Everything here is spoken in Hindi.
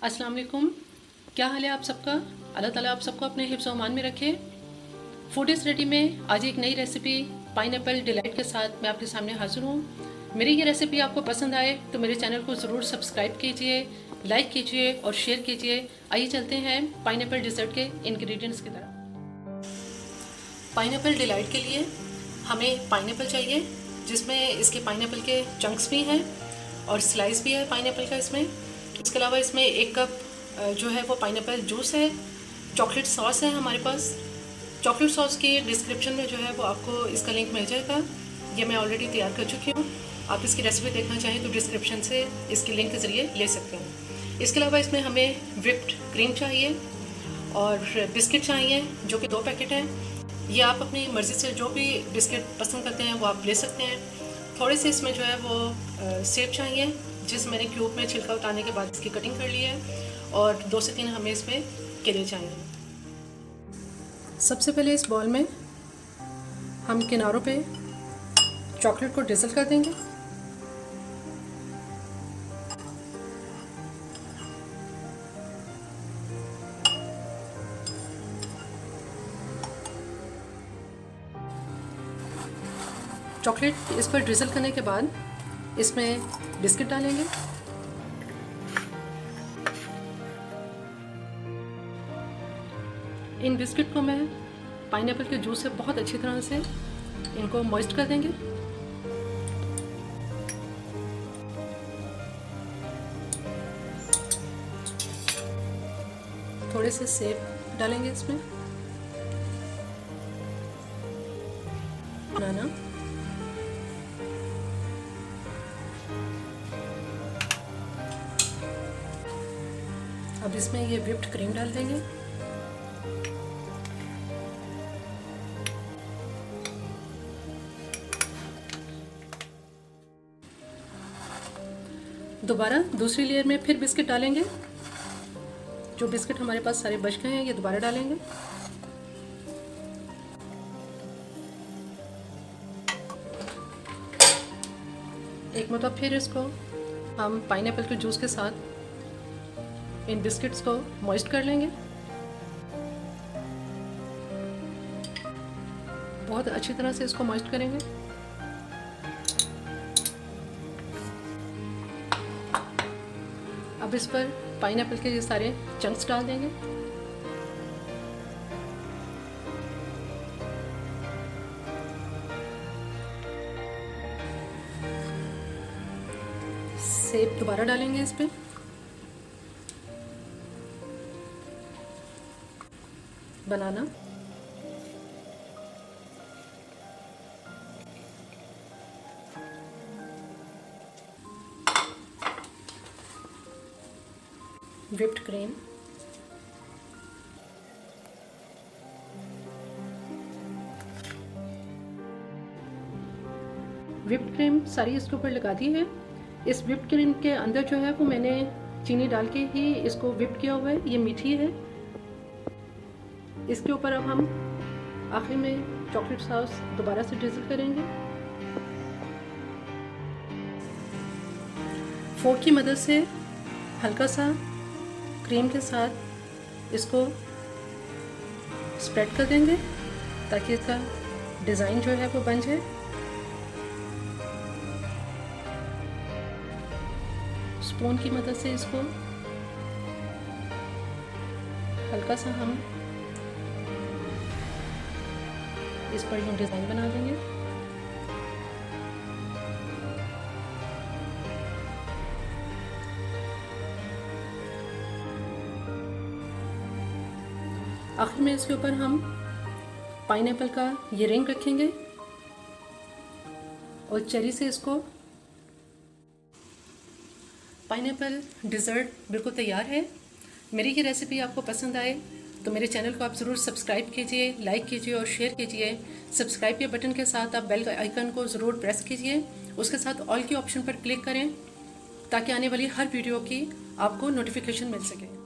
अस्सलाम वालेकुम। क्या हाल है आप सबका? अल्लाह ताला आप सबको अपने हिफ्ज़ व अमान में रखे। फूड इज़ रेडी में आज एक नई रेसिपी पाइनएप्पल डिलाइट के साथ मैं आपके सामने हाजिर हूँ। मेरी ये रेसिपी आपको पसंद आए तो मेरे चैनल को ज़रूर सब्सक्राइब कीजिए, लाइक कीजिए और शेयर कीजिए। आइए चलते हैं पाइनएप्पल डिज़र्ट के इंग्रेडिएंट्स की तरफ। पाइनएप्पल डिलाइट के लिए हमें पाइनएप्पल चाहिए, जिसमें इसके पाइनएप्पल के चंक्स भी हैं और स्लाइस भी है पाइनएप्पल का इसमें। इसके अलावा इसमें 1 कप जो है वो पाइनएप्पल जूस है। चॉकलेट सॉस है हमारे पास। चॉकलेट सॉस की डिस्क्रिप्शन में जो है वो आपको इसका लिंक मिल जाएगा। ये मैं ऑलरेडी तैयार कर चुकी हूँ। आप इसकी रेसिपी देखना चाहें तो डिस्क्रिप्शन से इसके लिंक के ज़रिए ले सकते हैं। इसके अलावा इसमें हमें व्हिप्ड क्रीम चाहिए और बिस्किट चाहिए, जो कि 2 पैकेट हैं। ये आप अपनी मर्ज़ी से जो भी बिस्किट पसंद करते हैं वो आप ले सकते हैं। थोड़े से इसमें जो है वो सेब चाहिए, जिस मैंने क्यूब में छिलका उतारने के बाद इसकी कटिंग कर ली है, और 2 से 3 हमें इसमें केले चाहिए। सबसे पहले इस बॉल में हम किनारों पे चॉकलेट को ड्रिजल कर देंगे। चॉकलेट इस पर ड्रिजल करने के बाद इसमें बिस्किट डालेंगे। इन बिस्किट को मैं पाइनएप्पल के जूस से बहुत अच्छी तरह से इनको मॉइस्ट कर देंगे। थोड़े से सेब डालेंगे इसमें, बनाना, अब इसमें ये व्हिप्ड क्रीम डाल देंगे। दोबारा दूसरी लेयर में फिर बिस्किट डालेंगे। जो बिस्किट हमारे पास सारे बच गए हैं ये दोबारा डालेंगे। एक मतलब फिर इसको हम पाइनएप्पल के जूस के साथ इन बिस्किट्स को मॉइस्ट कर लेंगे। बहुत अच्छी तरह से इसको मॉइस्ट करेंगे। अब इस पर पाइनएप्पल के ये सारे चंक्स डाल देंगे। सेब दोबारा डालेंगे इस पे। बनाना, व्हिप्ड क्रीम, व्हिप्ड क्रीम सारी इसके ऊपर लगा दी है। इस व्हिप्ड क्रीम के अंदर जो है वो मैंने चीनी डाल के ही इसको व्हिप किया हुआ है। ये मीठी है। इसके ऊपर अब हम आखिर में चॉकलेट सॉस दोबारा से ड्रिजल करेंगे। फोर्क की मदद से हल्का सा क्रीम के साथ इसको स्प्रेड कर देंगे ताकि इसका डिज़ाइन जो है वो बन जाए। स्पून की मदद से इसको हल्का सा हम इस पर यूँ डिज़ाइन बना देंगे। आखिर में इसके ऊपर हम पाइनएप्पल का ये रिंग रखेंगे और चेरी से इसको। पाइनएप्पल डिज़र्ट बिल्कुल तैयार है। मेरी ये रेसिपी आपको पसंद आए तो मेरे चैनल को आप ज़रूर सब्सक्राइब कीजिए, लाइक कीजिए और शेयर कीजिए। सब्सक्राइब के बटन के साथ आप बेल आइकन को ज़रूर प्रेस कीजिए। उसके साथ ऑल के ऑप्शन पर क्लिक करें ताकि आने वाली हर वीडियो की आपको नोटिफिकेशन मिल सके।